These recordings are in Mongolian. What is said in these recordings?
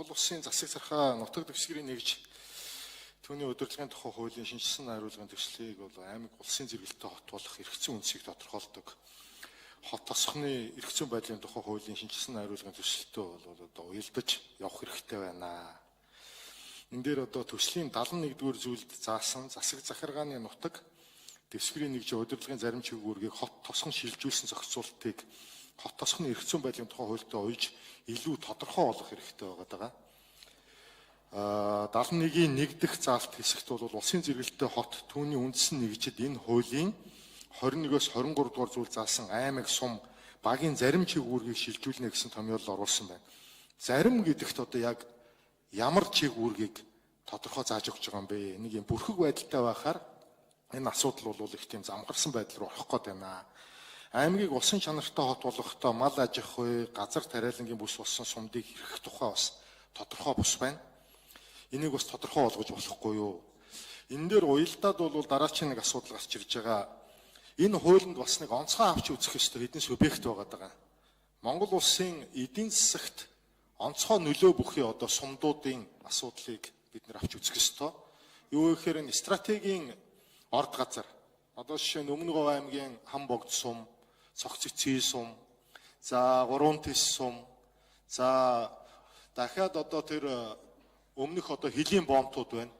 Монгол Улсын засаг зархаа нутаг дэвсгэрийг нэгж түүний удирдлагын тухай хуулийн шинжилсэн хариулгын төслийг бол аймаг улсын зэрэгэлдээ хот болох эрх зүйн үндсийг тодорхойлдог. Хот тосхны эрх зүйн байдлын тухай хуулийн шинжилсэн хариулгын төсөлтөө бол одоо уялдаж явах хэрэгтэй байна. Энэ дээр одоо төслийн 71-р зүйлд заасан засаг захиргааны нутаг дэвсгэрийн нэгж удирдлагын зарим чиглэлийг хот тосхон шилжүүлсэн зохицуултыг хот тосхны эрх зүйн байдлын тухай хуультай уйж илүү тодорхой болгох хэрэгтэй байгаа. 71-ийн 1 дахь заалт хэсэгт бол улсын зэрэгэлдээ хот түүний үндэс нэгжид энэ хуулийн 21-оос 23 дугаар зүйл заасан аймаг сум багийн зарим чиглэлийг шилжүүлнэ гэсэн томьёолол оруулсан байна. Зарим гэдэгт одоо яг ямар чиглэлийг тодорхой зааж өгч байгаа юм бэ? Нэг юм бүрхэг байдалтай байхаар энэ асуудал бол их тийм замгарсан байдал руу орох гээд байна. Аймгийг улсын чанартай хот болгохдоо мал аж ахуй, газар тариалангийн бүс болсон сумдыг хэрхэх тухай бас тодорхой бус байна. Энийг бас тодорхой болгож болохгүй юу? Энэ дээр уялдаад бол дараачийн нэг асуудал гарч ирж байгаа. Энэ хуулинд бас нэг онцгой авч үзэх ёстой хэдэн субъект байгаа. Монгол улсын эдийн засагт онцгой нөлөө бүхий одоо сумдуудын асуудлыг бид нэр авч үзэх ёстой. Юу гэхээр энэ стратегийн орд газар. Одоо жишээ нь Өмнө Говь аймгийн Хамбогд сум, Цогц Эцгийн сум, за Гурван Тэс сум, за дахиад одоо тэр өмнөх одоо хилийн боомтууд байна.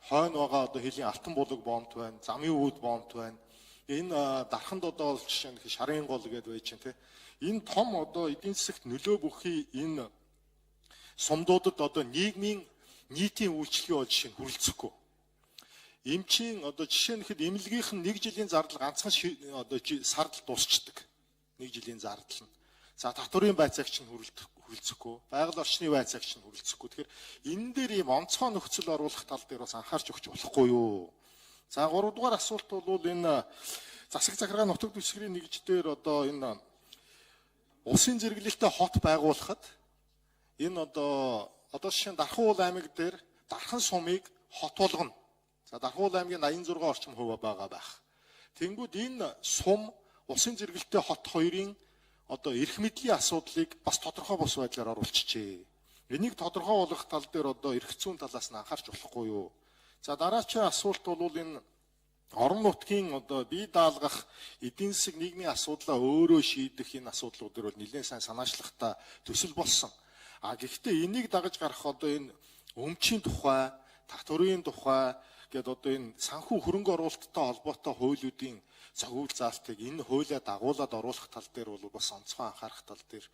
Хойно байгаа одоо хилийн Алтан булаг боомт байна, Замын үүд боомт байна. Энэ дарханд одоо жишээ нь Шарын гол гэдээ байж чинь те. Энэ том одоо эдийн засагт нөлөө бүхий энэ сумдуудад одоо нийгмийн нийтийн үйлчлэгээ бол жишээ нь хүрэлцэхгүй. Эмчийн одоо жишээ нь хэд эмнэлгийнх нь 1 жилийн зардал ганцхан одоо сард дуусчдаг. 1 жилийн зардал нь. За татврын байцаагч нь хүрэлцэхгүй, байгаль орчны байцаагч нь хүрэлцэхгүй. Тэгэхээр энэ дээр ийм онцгой нөхцөл оруулах тал дээр бас анхаарч өгч болохгүй юу? За 3 дугаар асуулт бол энэ засаг захиргаа нутаг дэвсгэрийн нэгж дээр одоо энэ улсын зэрэглэлтэй хот байгуулахад энэ одоо жишээ нь Дархан уул аймаг дээр Дархан сумыг хот болгоно. За Дархан уул аймгийн 86 орчим хувь байгаа байх. Тэнгүүд энэ сум улсын зэрэгэлдээ хот хоёрын одоо эрх мэдлийн асуудлыг бас тодорхой бус байдлаар оруулчихжээ. Энийг тодорхой болгох тал дээр одоо эрх зүйн талаас нь анхаарч болохгүй юу? За дараачийн асуулт бол энэ орон нутгийн одоо бие даалгах эдийн засаг нийгмийн асуудлаа өөрөө шийдэх энэ асуудлууд дээр бол нэлээд сайн санаачлагтай төсөл болсон. Гэхдээ энийг дагаж гарах одоо энэ өмчийн тухай, татврын тухай гээд одоо энэ санхүү хөрөнгө оруулалттай холбоотой хуулиудын зохиол заалтыг энэ хуулиа дагуулад оруулах тал дээр бол бас онцгой анхаарах тал дээр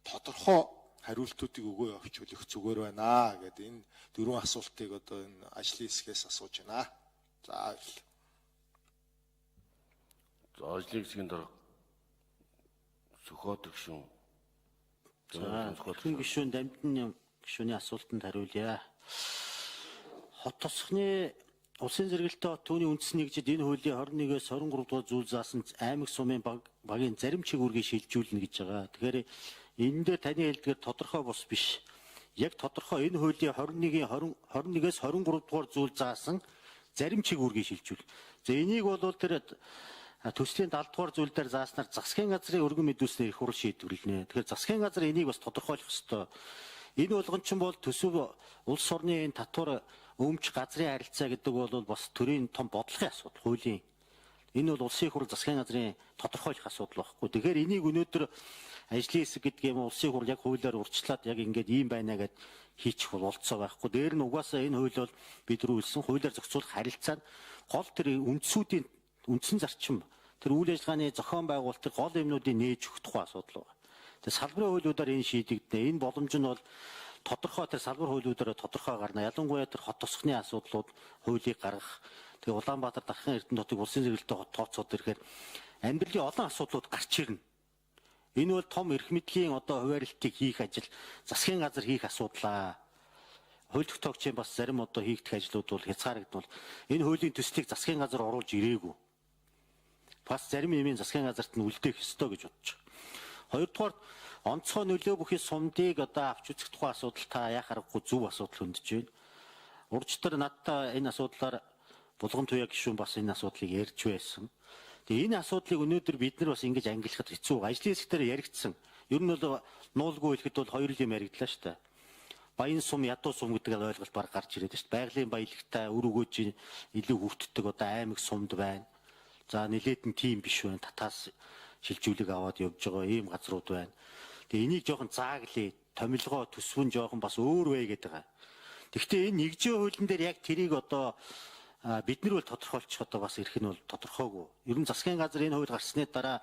тодорхой хариултуудыг өгөө явж өгөх зүгээр байна гэдэг энэ 4 асуултыг одоо энэ ажлын хэсгээс асууж байна. За ажлын хэсгийн дараа Сүхбаатар гишүүн. Хүн гишүүн Дамжин гишүүний асуултанд хариулъя. Хот тосхны улсын зэрэгэлдээ түүний үндэс нэгжид энэ хуулийн 21-с 23 дугаар зүйл заасан аймаг сумын багийн зарим чиглэлийг шилжүүлнэ гэж байгаа. Тэгэхээр энэ дээр таны хэлдгээр тодорхой бус биш. Яг тодорхой энэ хуулийн 21-с 23 дугаар зүйл заасан зарим чиглэлийг шилжүүл. За энийг бол тэр төслийн 70 дугаар зүйл дээр зааснаар засгийн газрын өргөн мэдүүлснээр их хурл шийдвэрлэнэ. Тэгэхээр засгийн газар энийг бас тодорхойлох ёстой. Энэ болгон ч бол төсөв улс орны энэ татвар өмч газрын харилцаа гэдэг бол бас төрийн том бодлогын асуудал, хуулийн. Энэ бол улсын хурл засгийн газрын тодорхойлох асуудал байхгүй. Тэгэхээр энийг өнөөдөр ажлын хэсэг гэдэг юм улсын хурл яг хуулиар урьдчилаад яг ингээд ийм байна гэд хийчих болцоо байхгүй. Дээр нь угаасаа энэ хууль бол бид рүү үлсэн хуулиар зохицуулах харилцаанд гол тэр үндсүүдийн үндсэн зарчим тэр үйл ажиллагааны зохион байгуулалтын гол юмнуудыг нээж өгөх тухай асуудал байна. Тэр салбарын хуулиудаар энэ шийдэгдэнэ. Энэ боломж нь бол тодорхой тэр салбар хуулиудаараа тодорхой гарна. Ялангуяа тэр хот тосхны асуудлууд хуулийг гаргах. Тэгээ Улаанбаатар Дархан Эрдэнэ хотыг улсын зэрэгэлдээ хот тооцоод ирэхээр амьдралын олон асуудлууд гарч ирнэ. Энэ бол том эрх мэдлийн одоо хуваарлтыг хийх ажил засгийн газар хийх асуудлаа. Хууль тогтоогчийн бас зарим одоо хийгдэх ажлууд бол хязгаарлагдвал энэ хуулийн төслийг засгийн газар оруулж ирээгүй. Бас зарим юмын засгийн газарт нь үлдээх ёстой гэж бодож байгаа. Хоёрдугаар онцгой нөлөө бүхий сумдыг одоо авч үзэх тухай асуудал та яах аргагүй зөв асуудал хөндөж байна. Урьдчилан надтай энэ асуудлаар Булган Туяа гишүүн бас энэ асуудлыг ярьж байсан. Тэгээ энэ асуудлыг өнөөдөр бид нар бас ингэж ангилахад хэцүү. Ажлын хэсгээр яригдсан. Ер нь бол нуулгүй хэлэхэд бол хоёр юм яригдлаа шүү дээ. баян сум, ядуу сум гэдэг ойлголт баг гарч ирээд шүү дээ. Байгалийн баялагтай үр өгөөж илүү хүртдэг одоо аймаг сумд байна. За нилээдэн тийм биш байна. Татаас шилжүүлэг аваад явж байгаа ийм газрууд байна. Тэгээ энийг жоохон зааглая. Томилгоо төсвөн жоохон бас өөр вэ гэдэг байгаа. Гэхдээ энэ нэгжийн хуулийн дээр яг тэрийг одоо бид нар бол тодорхойлчих одоо бас ирэх нь бол тодорхойгүй. Ер нь засгийн газар энэ хууль гарсны дараа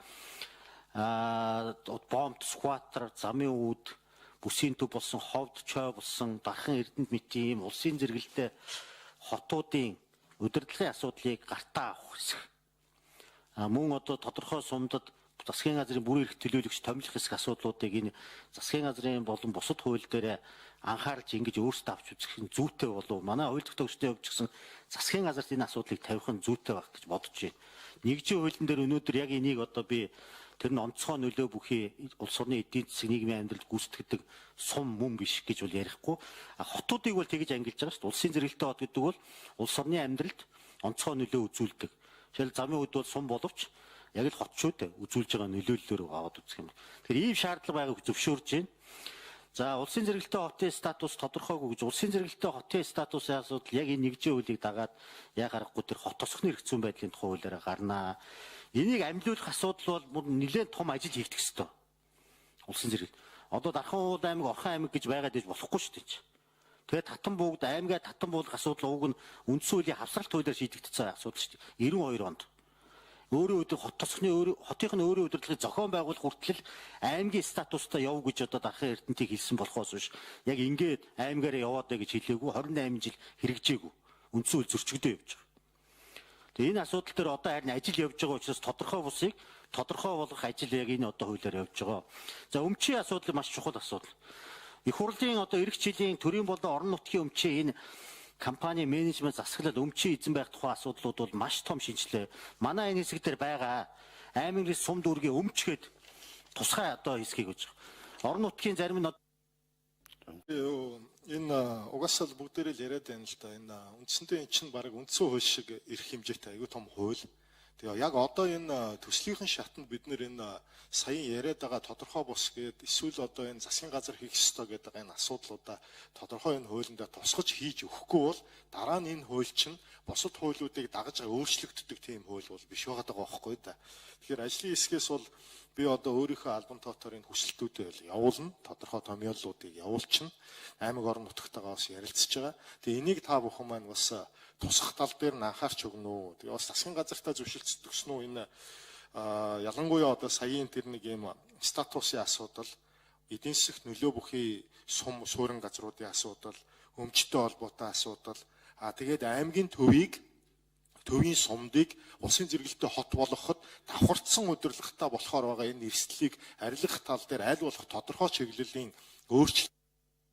бомб, скватер, замын үүд, бүсийн төв болсон, ховд, чой болсон, дархан эрдэнэт мэтийн ийм улсын зэрэгэлдээ хотуудын удирдлагын асуудлыг гартаа авах хэсэг. Мөн одоо тодорхой сумдад засгийн газрын бүрэн эрх төлөөлөгч томилох хэсэг асуудлуудыг энэ засгийн газрын болон бусад хууль дээр анхаарч ингэж өөрсдөө авч үзэх нь зүйтэй болов. Манай хууль тогтоогчдын хувьд ч гэсэн засгийн газарт энэ асуудлыг тавих нь зүйтэй байх гэж бодож байна. Нэгжийн хуулийн дээр өнөөдөр яг энийг одоо би тэр нь онцгой нөлөө бүхий улс орны эдийн засаг нийгмийн амьдралд гүйцэтгэдэг сум мөн биш гэж бол ярихгүй. Хотуудыг бол тэгж ангилж байгаа шүү дээ. Улсын зэрэгэлтэй хот гэдэг бол улс орны амьдралд онцгой нөлөө үзүүлдэг. Жишээл замын үед бол сум боловч яг л хот шүү дээ. Үзүүлж байгаа нөлөөллөөр аваад үзэх юм. Тэгэхээр ийм шаардлага байгааг зөвшөөрж байна. За улсын зэрэгэлтэй хотын статус тодорхойгүй гэж улсын зэрэгэлтэй хотын статусын асуудал яг энэ нэгжийн хуулийг дагаад яг аргагүй тэр хот тосхны хэрэгцүүн байдлын тухай хуулиараа гарнаа. Энийг амжуулах асуудал бол нэлээд том ажил хийгдэх ёстой. Улсын зэрэг. Одоо Дархан уулын аймаг, Орхон аймаг гэж байгаад иж болохгүй шүү дээ. Тэгээд Татан буугд аймгаа Татан буулгах асуудал уг нь үндсэн хуулийн хавсралт хуулиар шийдэгдсэн асуудал шүү дээ. 92 онд. Өөрөө өдөр хот тосхны хотынхны өөрөө удирдлагыг зохион байгуулах хүртэл аймгийн статустай яв гэж одоо Дархан эрдэнтийг хэлсэн болохоос биш. Яг ингээд аймгаараа яваад бай гэж хэлээгүй 28 жил хэрэгжээгүй. Үндсэн хууль зөрчигдөө явж байгаа. Тэгээ энэ асуудал дээр одоо харин ажил явж байгаа учраас тодорхой бусыг тодорхой болгох ажил яг энэ одоо хуулиар явж байгаа. За өмчийн асуудал маш чухал асуудал. Их хурлын одоо эх жилийн төрийн болон орон нутгийн өмчийн энэ компани менежмент засаглал өмчийн эзэн байх тухай асуудлууд бол маш том шинжилгээ. Манай энэ хэсэг дээр байгаа аймгийн сум дүүргийн өмчгээд тусгай одоо хэсгийг өгж байгаа. Орон нутгийн зарим нь энэ угаасаа л бүгдээрээ л яриад байна л да. Энэ үндсэндээ эн чинь баг үндсэн хууль шиг эрх хэмжээтэй аюу том хууль. Тэгээ яг одоо энэ төслийнхэн шатанд бид нэр энэ саяхан яриад байгаа тодорхой бус гээд эсвэл одоо энэ засгийн газар хийх ёстой гэдэг энэ асуудлуудаа тодорхой энэ хуулиндаа тусгаж хийж өгөхгүй бол дараа нь энэ хууль чинь бусад хуулиудыг дагаж өөрчлөгддөг тийм хууль бол биш байгаа байхгүй да. Тэгэхээр ажлын хэсгээс бол би одоо өөрийнхөө албан тооторын хүсэлтүүдээ явуулна, тодорхой томьёоллуудыг явуулчихна. Аймаг орон нутгатайгаа бас ярилцж байгаа. Тэгээ энийг та бүхэн маань бас тусах тал дээр нь анхаарч өгнө үү. Тэгээ бас засгийн газартаа зөвшөлдсөн үү энэ ялангуяа одоо саяын тэр нэг юм статусын асуудал, эдийн засагт нөлөө бүхий сум суурин газруудын асуудал, өмчтэй холбоотой асуудал, тэгээд аймгийн төвийн сумдыг улсын зэрэгэлдээ хот болгоход давхарцсан удирдлагатай болохоор байгаа энэ эрсдлийг арилгах тал дээр аль болох тодорхой чиглэлийн өөрчлөлт